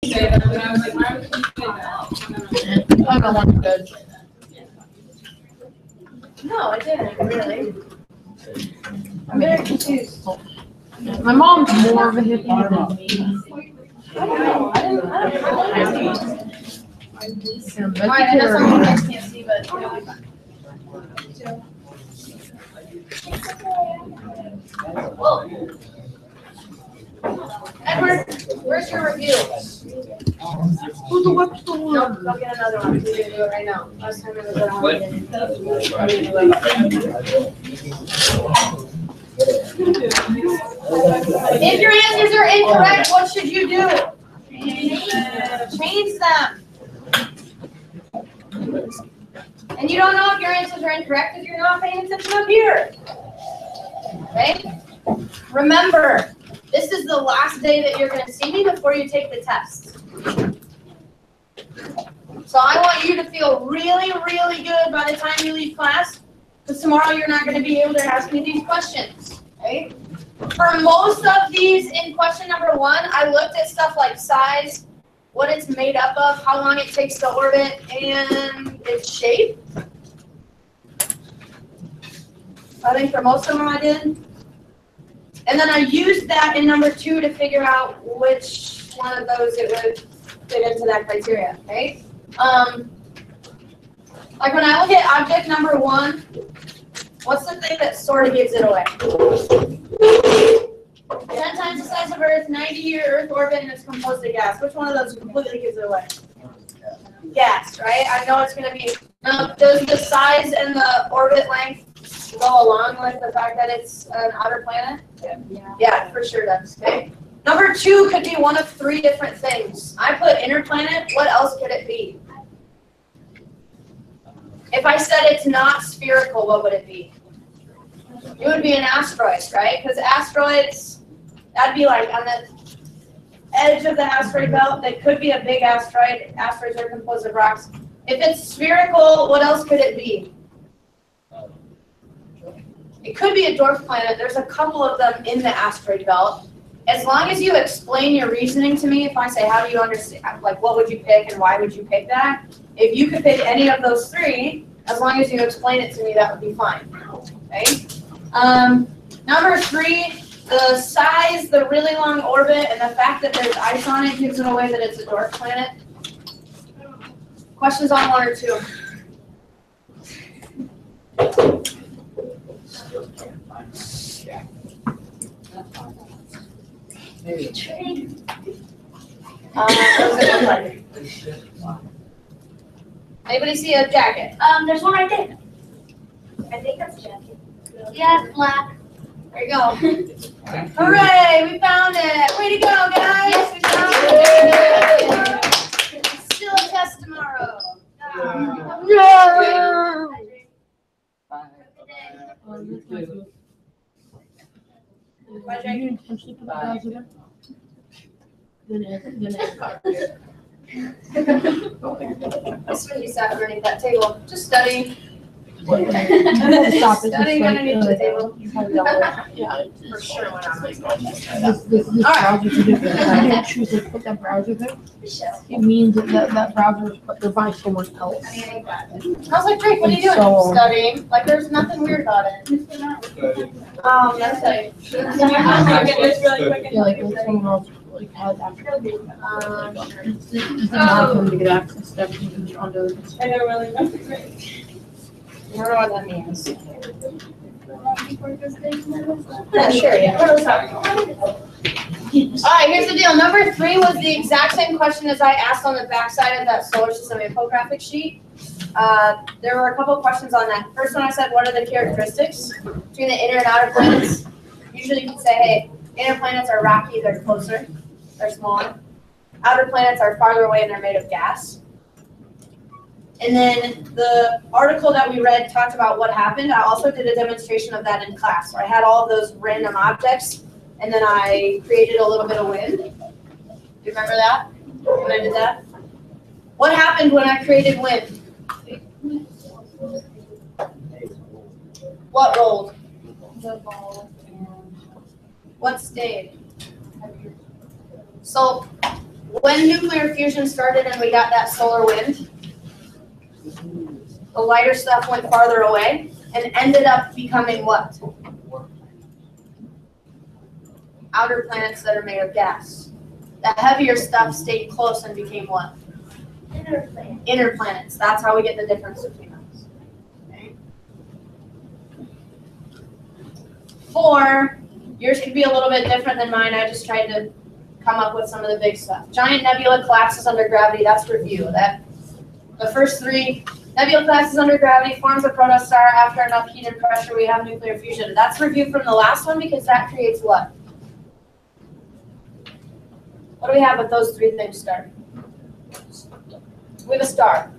say that, and I was like, why would you say that? I don't want to judge. No, I didn't really. I'm very confused. My mom's more of a hippie than me. I don't know. I don't know. And All right, I know some of you guys can't see, but it'll be fine. Whoa. Edward, where's your review? Who's the Webster Nope, one? go get another one. We're gonna do it right now. Last time it was at home. What? If your answers are incorrect, what should you do? Change them. And you don't know if your answers are incorrect because you're not paying attention up here. Okay? Remember, this is the last day that you're going to see me before you take the test. So I want you to feel really, really good by the time you leave class, because tomorrow you're not going to be able to ask me these questions. Okay? For most of these in question number 1, I looked at stuff like size, what it's made up of, how long it takes to orbit, and its shape. I think for most of them I did. And then I used that in number 2 to figure out which one of those it would fit into that criteria, okay? Like when I look at object number 1, what's the thing that sort of gives it away? 10 times the size of Earth, 90-year Earth orbit, and it's composed of gas. Which one of those completely gives it away? Gas, right? I know it's going to be. Does the size and the orbit length go along with the fact that it's an outer planet? Yeah, for sure does. Okay. Number 2 could be one of 3 different things. I put inner planet. What else could it be? If I said it's not spherical, what would it be? It would be an asteroid, right? Because asteroids, that'd be like on the edge of the asteroid belt. That could be a big asteroid. Asteroids are composed of rocks. If it's spherical, what else could it be? It could be a dwarf planet. There's a couple of them in the asteroid belt. As long as you explain your reasoning to me, if I say, how do you understand, like, what would you pick and why would you pick that? If you could pick any of those 3, as long as you explain it to me, that would be fine. Okay? Number 3, the size, the really long orbit, and the fact that there's ice on it gives it away that it's a dwarf planet. Questions on 1 or 2? What does it look like? Anybody see a jacket? There's one right there. I think that's a jacket. Yeah, it's black. There you go. Hooray, we found it. Way to go, guys. Yes, We found it. Still a test tomorrow. No! Bye, Jake. You intentionally put the browser there? Then That's when you sat underneath that table, just studying. Stop it. Studying underneath the table. Yeah, For sure went on my this browser should be good. I didn't choose to put that browser there. It means that browser is put there by someone else. I was like, Drake, what are you doing? So- Studying. Like, there's nothing weird about it. That's like. Yeah, like when someone else like has access. It's not hard for them to get access to everything under. I know, really. I don't know what that means. Yeah, sure, yeah. Alright, here's the deal. Number 3 was the exact same question as I asked on the backside of that solar system infographic sheet. There were a couple of questions on that. First one I said, what are the characteristics between the inner and outer planets? Usually you can say, hey, inner planets are rocky, they're closer, they're smaller. Outer planets are farther away and they're made of gas. And then the article that we read talked about what happened. I also did a demonstration of that in class. So I had all of those random objects, and then I created a little bit of wind. Do you remember that when I did that? What happened when I created wind? What rolled? The ball. What stayed? So when nuclear fusion started and we got that solar wind, the lighter stuff went farther away and ended up becoming what? Outer planets that are made of gas. The heavier stuff stayed close and became what? Inner planets. That's how we get the difference between those. Okay. 4, yours could be a little bit different than mine. I just tried to come up with some of the big stuff. Giant nebula collapses under gravity. That's review. The first 3, nebula collapses under gravity, forms a protostar. After enough heat and pressure, we have nuclear fusion. That's review from the last one because that creates what? What do we have with those 3 things start? With a star.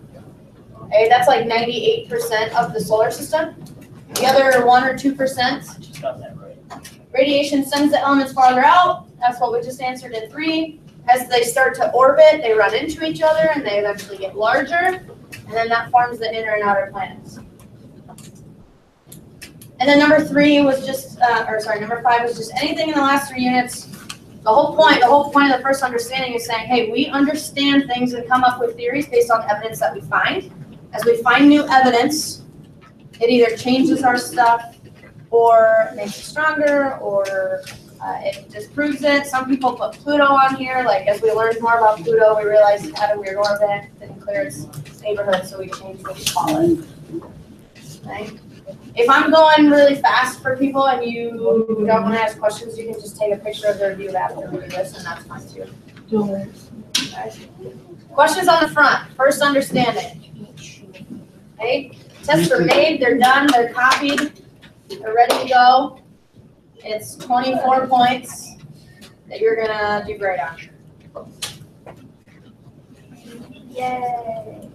Okay, that's like 98% of the solar system. The other 1 or 2%. Just got that right. Radiation sends the elements farther out. That's what we just answered in 3. As they start to orbit, they run into each other and they eventually get larger. And then that forms the inner and outer planets. And then number 5 was just anything in the last 3 units. The whole point of the first understanding is saying, hey, we understand things and come up with theories based on evidence that we find. As we find new evidence, it either changes our stuff or makes it stronger or it disproves it. Some people put Pluto on here. Like as we learned more about Pluto, we realized it had a weird orbit, didn't clear its neighborhood, so we changed what we call it. Right? If I'm going really fast for people and you don't want to ask questions, you can just take a picture of the review after we do this, and that's fine too. Okay. Questions on the front. First understanding. Okay. Tests are made, they're done, they're copied, they're ready to go. It's 24 points that you're gonna do great on. Yay.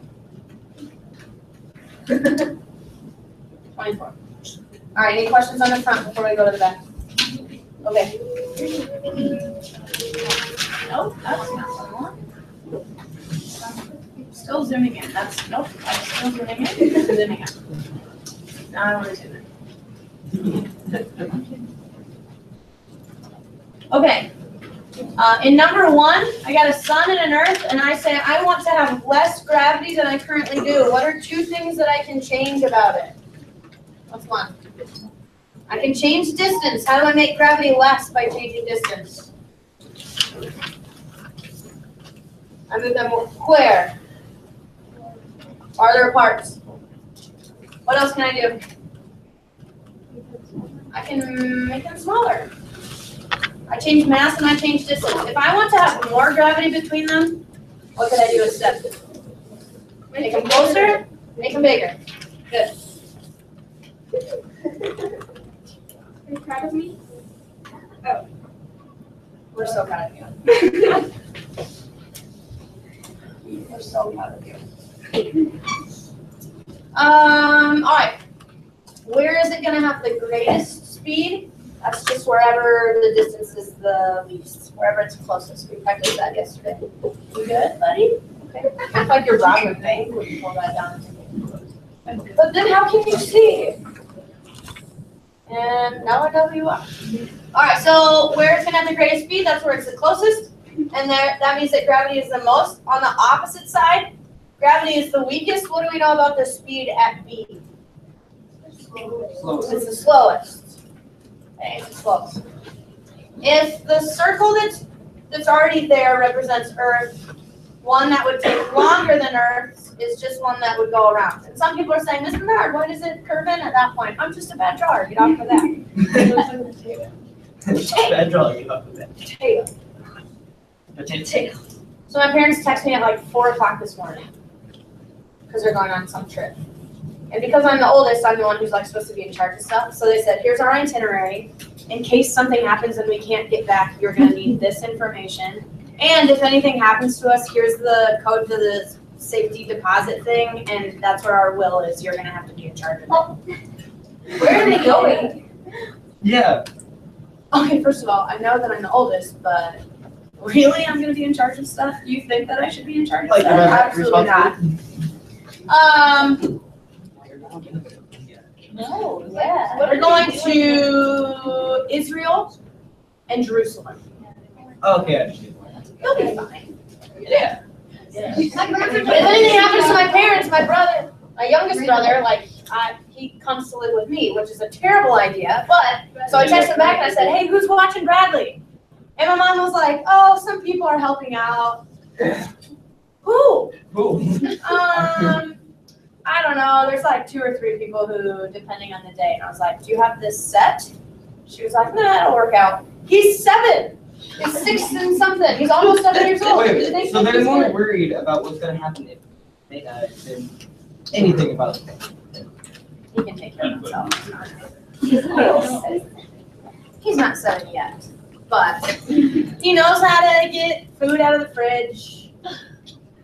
24. All right, any questions on the front before we go to the back? Okay. Nope, that's not the one. Still zooming in. Nope, I'm still zooming in. Zooming out. Now I want to zoom in. Okay. In number 1, I got a sun and an earth, and I say I want to have less gravity than I currently do. What are 2 things that I can change about it? What's 1? I can change distance. How do I make gravity less by changing distance? I move them where? Farther apart. What else can I do? I can make them smaller. I change mass and I change distance. If I want to have more gravity between them, what can I do instead? Make them closer, make them bigger. Good. Are you proud of me? Oh. We're so proud of you. We're so proud of you. All right. Where is it going to have the greatest speed? That's just wherever the distance is the least, wherever it's closest. We practiced that yesterday. You good, buddy? Okay. Looks like you're robbing me. We'll pull that down. But then how can you see? And now I know who you are. All right, so where it's going to have the greatest speed, that's where it's the closest. And that means that gravity is the most. On the opposite side, gravity is the weakest. What do we know about the speed at B? It's the slowest. Okay, it's the slowest. If the circle that's already there represents Earth, one that would take longer than Earth is just one that would go around. And some people are saying, Mr. Bernard, why does it curve in at that point? I'm just a bad drawer. Get off of that. Bad draw, you up with that. Potato. Potato. So my parents text me at like 4 o'clock this morning because they're going on some trip. And because I'm the oldest, I'm the one who's like supposed to be in charge of stuff. So they said, here's our itinerary. In case something happens and we can't get back, you're going to need this information. And if anything happens to us, here's the code to the safety deposit thing. And that's where our will is. You're going to have to be in charge of it. Where are they going? Yeah. Okay, first of all, I know that I'm the oldest, but really I'm going to be in charge of stuff? Do you think that I should be in charge of Like, stuff? Absolutely not. No, yeah. We're going to Israel and Jerusalem. Okay, I understand. You'll be fine. Yeah. If anything happens to my parents, my brother, my youngest brother, like, he comes to live with me, which is a terrible idea, but, so I texted back and I said, hey, who's watching Bradley? And my mom was like, oh, some people are helping out. Who? I don't know, there's like 2 or 3 people who, depending on the day, and I was like, do you have this set? She was like, nah, it'll work out. He's 7. He's 6 and something. He's almost 7 years old. Wait, They think so they're he's more good. worried about what's gonna happen if they die than anything about it. He can take care of himself. He's not 7 yet, but he knows how to get food out of the fridge.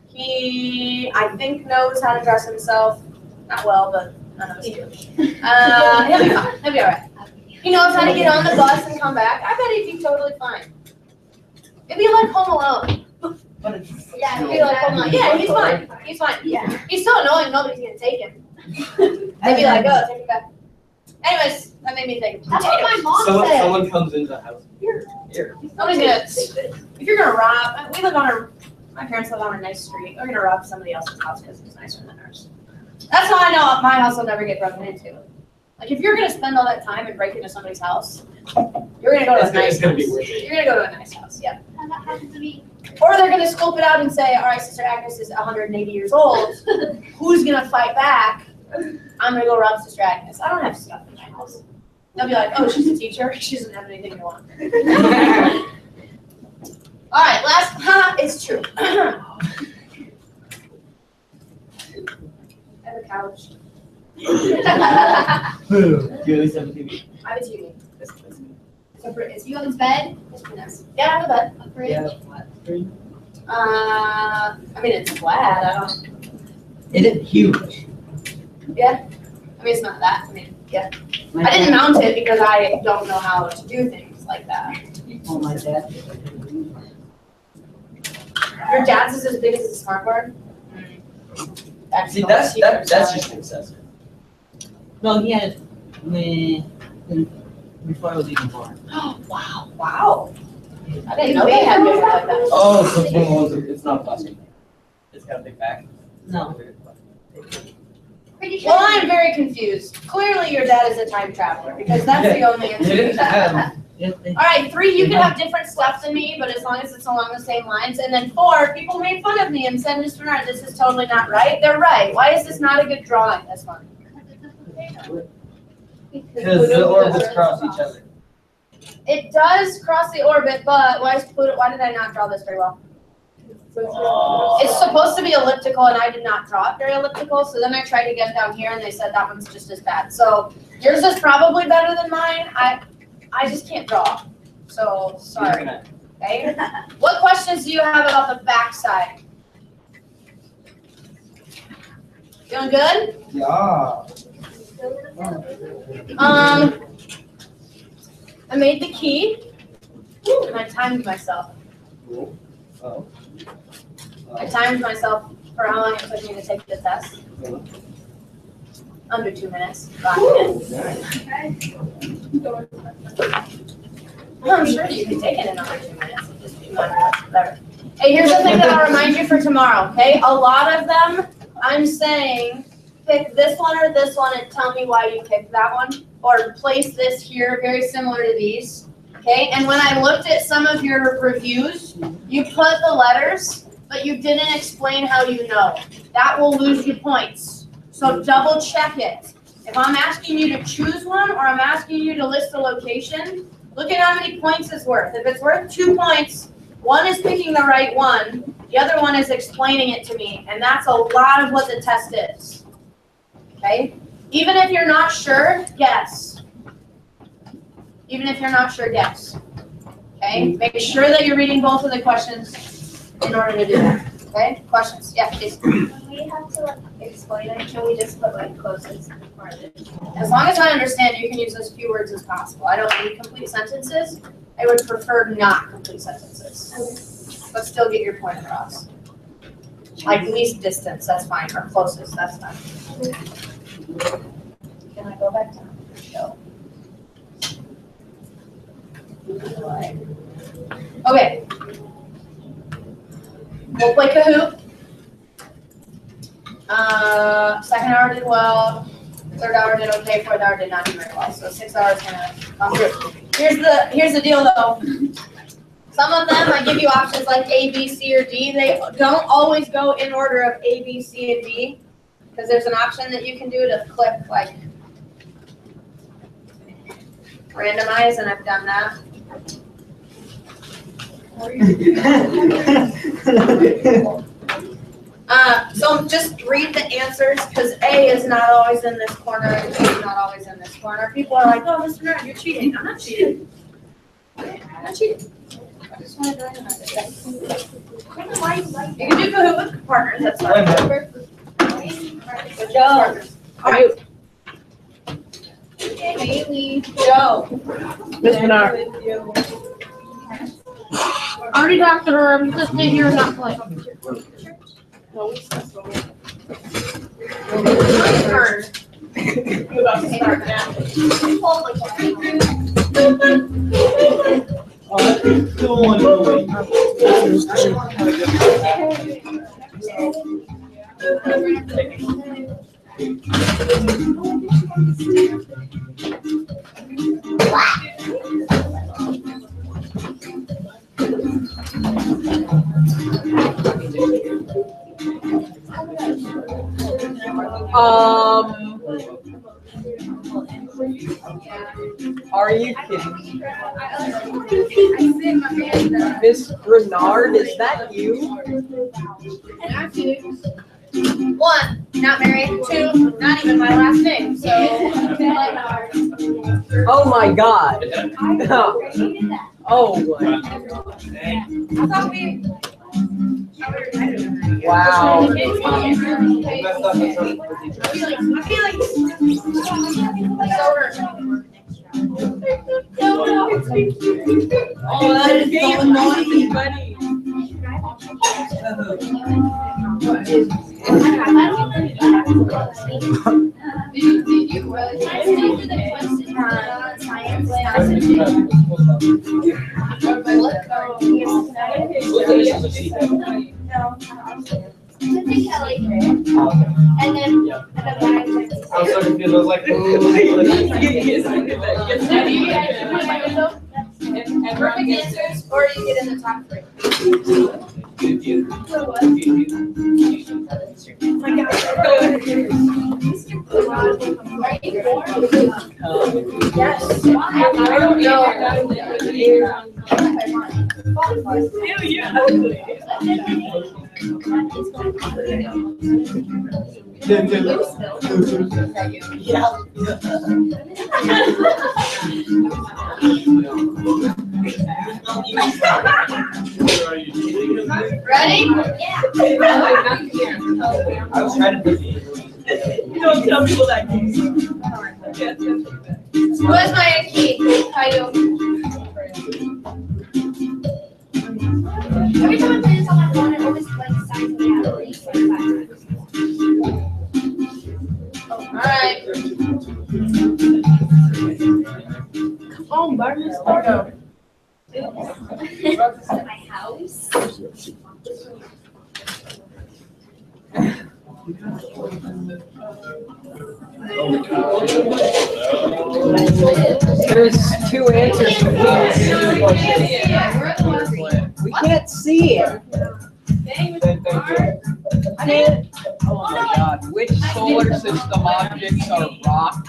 He, I think, knows how to dress himself. Not well, but I know he's good. He'll be fine. He'll be all right. He knows how to get on the bus and come back. I bet he'd be totally fine. It'd be like Home Alone. But it's Yeah, it'd be like Home Alone. Yeah, he's fine. He's fine. Yeah. He's so annoying, nobody's gonna take him. They'd be like, oh, take him back. Anyways, that made me think. That's what my mom someone, said. someone comes into the house. Here. Nobody's gonna, if you're gonna rob, we live on my parents live on a nice street. We're gonna rob somebody else's house because it's nicer than ours. That's how I know my house will never get broken into. Like, if you're gonna spend all that time and break into somebody's house, you're gonna go to a nice It's gonna be house. worth it. You're gonna go to a nice house, yeah. And that happens to me. Or they're gonna scope it out and say, all right, Sister Agnes is 180 years old. Who's gonna fight back? I'm gonna go rob Sister Agnes. I don't have stuff in my house. They'll be like, oh, she's a teacher. She doesn't have anything you want. All right, last, it's true. I have a couch. Julie 17. I have a TV. So, is you have a bed? Yeah, I have a bed. A fridge? Yeah, flat screen. I mean, it's flat. I don't. It is huge. Yeah. I mean, it's not that. I mean, yeah. I didn't mount it because I don't know how to do things like that. Oh, my dad. Your dad's is as big as a smart board? See, that's just excessive. No, he had before I was even born. Oh, wow. Wow. I didn't know they had bigger like that. Oh, so it's not plastic. It's got a big back. No. Pretty sure. Well, I'm very confused. Clearly, your dad is a time traveler because that's the only answer. They didn't have. All right, 3, you can have different stuff than me, but as long as it's along the same lines. And then 4, people made fun of me and said, Mr. Bernard, this is totally not right. They're right. Why is this not a good drawing, this one? Because the orbits cross each other. It does cross the orbit, but why did I not draw this very well? It's supposed to be elliptical, and I did not draw it very elliptical, so then I tried to get down here, and they said that one's just as bad. So yours is probably better than mine. I just can't draw, so sorry. Okay. What questions do you have about the back side? Feeling good? Yeah. I made the key, and I timed myself. Oh. I timed myself for how long it took me to take the test. Under 2 minutes. 5 minutes. I'm sure you can take it in under 2 minutes. It'd just be much better. Hey, here's the thing that I'll remind you for tomorrow, okay? A lot of them, I'm saying, pick this one or this one and tell me why you picked that one. Or place this here, very similar to these. Okay, and when I looked at some of your reviews, you put the letters, but you didn't explain how you know. That will lose you points. So double check it. If I'm asking you to choose one or I'm asking you to list a location, look at how many points it's worth. If it's worth 2 points, one is picking the right one, the other one is explaining it to me, and that's a lot of what the test is. Okay? Even if you're not sure, guess. Even if you're not sure, guess. Okay? Make sure that you're reading both of the questions in order to do that. Okay? Questions? Yeah, please. When we have to explain it, can we just put like closest and farthest? As long as I understand, you can use as few words as possible. I don't need complete sentences. I would prefer not complete sentences. But still get your point across. Like least distance, that's fine, or closest, that's fine. Can I go back down? No. Okay. We'll play Kahoot. Second hour did well. Third hour did okay. Fourth hour did not do very well. So 6 hours gonna come through. Here's the deal though. Some of them I give you options like A, B, C, or D. They don't always go in order of A, B, C, and D because there's an option that you can do to click like randomize, and I've done that. So just read the answers because A is not always in this corner and B is not always in this corner. People are like, oh, Mr. Nerd, you're cheating. I'm not cheating. I'm not cheating. I just wanted to randomize it. You can do Kahoot with partners. That's fine. Good job. All right. Haley, Joe. Miss Menard. I already talked to her. I'm just stay here and not play. Are you kidding me? Miss Bernard, is that you? 1, not married. 2, not even my last name. So. Oh my God. Oh my. Wow. I feel like Oh, that is so annoying, buddy. And then I was so confused. I was like, perfect answers, or you get in the top 3. Yes. I don't Ready? yeah. I was trying to put You don't tell people that game. Where's my key? Caillou. Every time I play this on my phone, it always like signs me out at least like 5 times. Alright. Come on, Barney. Start over. At my house. There's 2 answers to We can't see it. I can't. Oh my God. Which solar system objects are rock,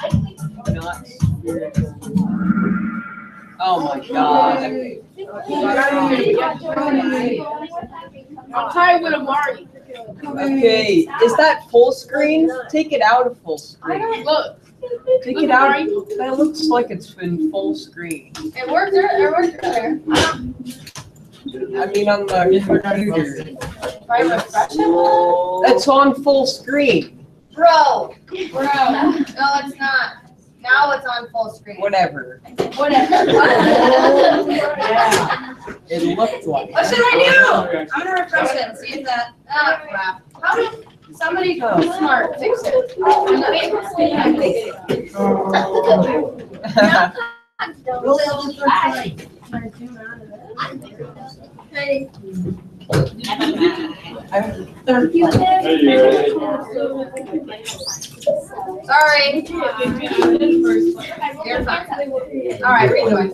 not spherical? Oh my God. I'm tired with Amari. Okay, is that full screen? Take it out of full screen. Look. Take it out. That looks like it's been full screen. It worked earlier. I mean, on the computer. If I refresh it? That's on full screen. Bro. No, it's not. Now it's on full screen. Whatever. Whatever. Yeah. It looked like. What should I do? I'm gonna refresh it and see if that. Oh crap. How did somebody smart fix it? Third place. Sorry. You're fine. All right, rejoin.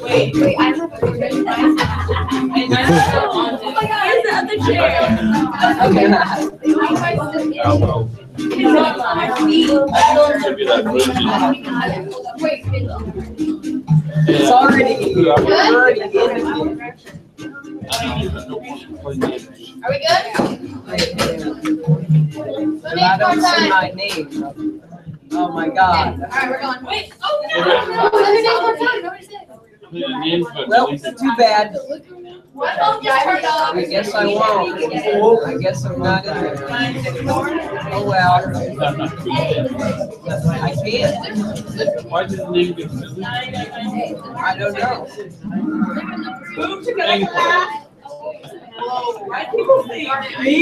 Wait, I have a question. Oh my God, it's the other chair. It's already in Good? Are we good? And I don't say my name. Oh my God. All right, we're going. Wait, Well, too bad. What? Oh, just turn it off. I guess I won't. I guess I'm not in there. Oh well. I can't. Why did the name get? I don't know. move together. Why do people say me?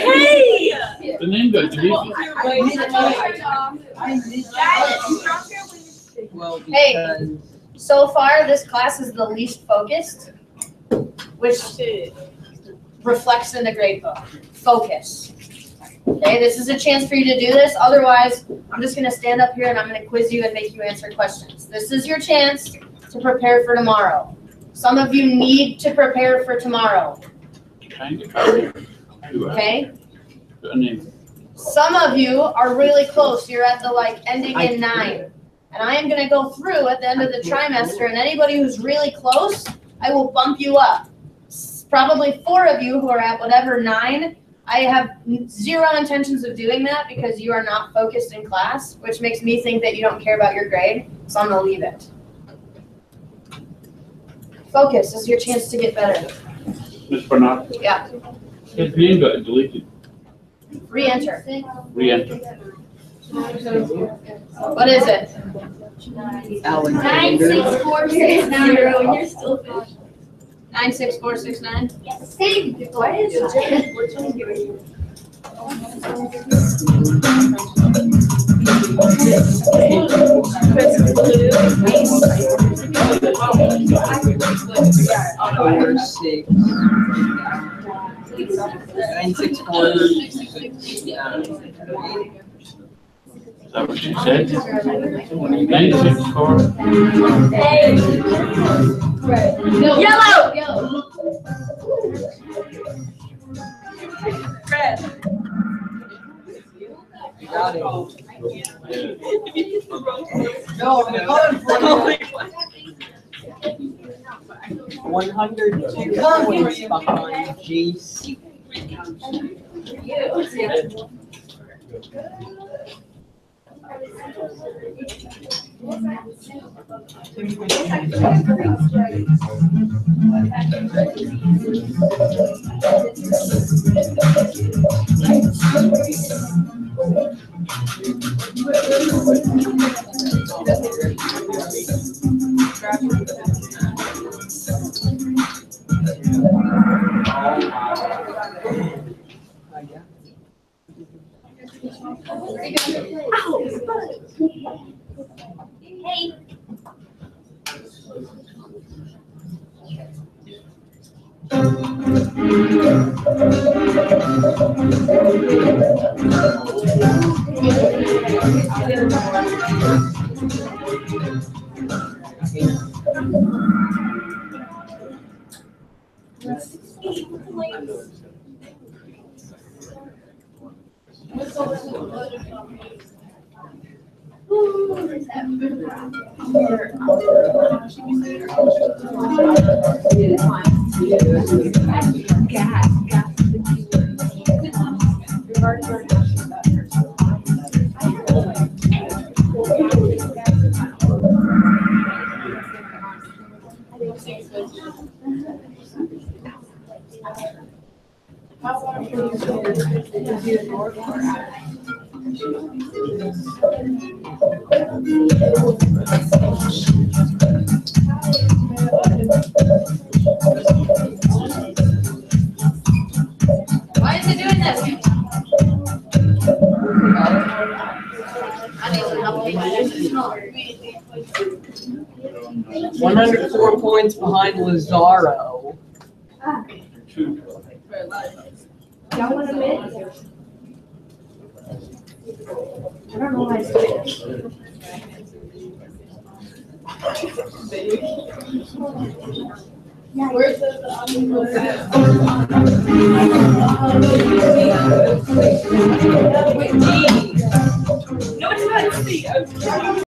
Hey! The name got deleted. Well, Hey. because So far, this class is the least focused, which reflects in the grade book. Focus. Okay, this is a chance for you to do this. Otherwise, I'm just gonna stand up here and I'm gonna quiz you and make you answer questions. This is your chance to prepare for tomorrow. Some of you need to prepare for tomorrow, okay? Some of you are really close. You're at the ending in 9. And I am gonna go through at the end of the trimester, and anybody who's really close, I will bump you up. Probably 4 of you who are at whatever 9, I have 0 intentions of doing that because you are not focused in class, which makes me think that you don't care about your grade, so I'm gonna leave it. Focus, this is your chance to get better. Ms. Bernard, Yeah, his name got deleted. re-enter. Re-enter. What is it? Alexander. 96460, and you're still 96469? Yes. Same. What is it? Which one do you? 964. Is that what you said? 964. Yellow! Red. You got it. No, I'm calling for you. 102 points behind JC. Hey. Why is it doing this? I need some help. 104 points behind Lazaro. Y'all want a minute? I don't know why I said Where's the Wait, No, it's not.